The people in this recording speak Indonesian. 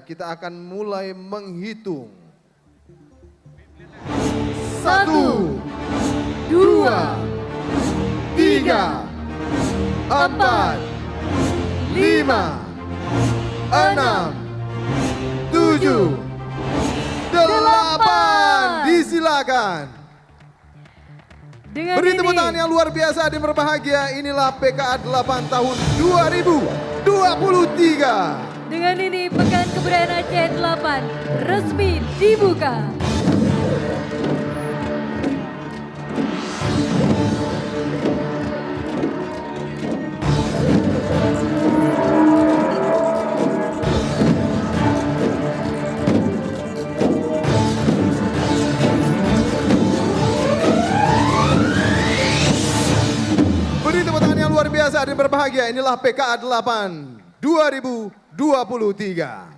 Kita akan mulai menghitung. 1, 2, 3, 4, 5, 6, 7, 8. Disilakan. Beri tepuk tangan yang luar biasa dan berbahagia. Inilah PKA 8 tahun 2023. Dengan ini Pekan Kebudayaan Aceh 8 resmi dibuka. Beri tepuk tangan yang luar biasa dan berbahagia. Inilah PKA 8 2023.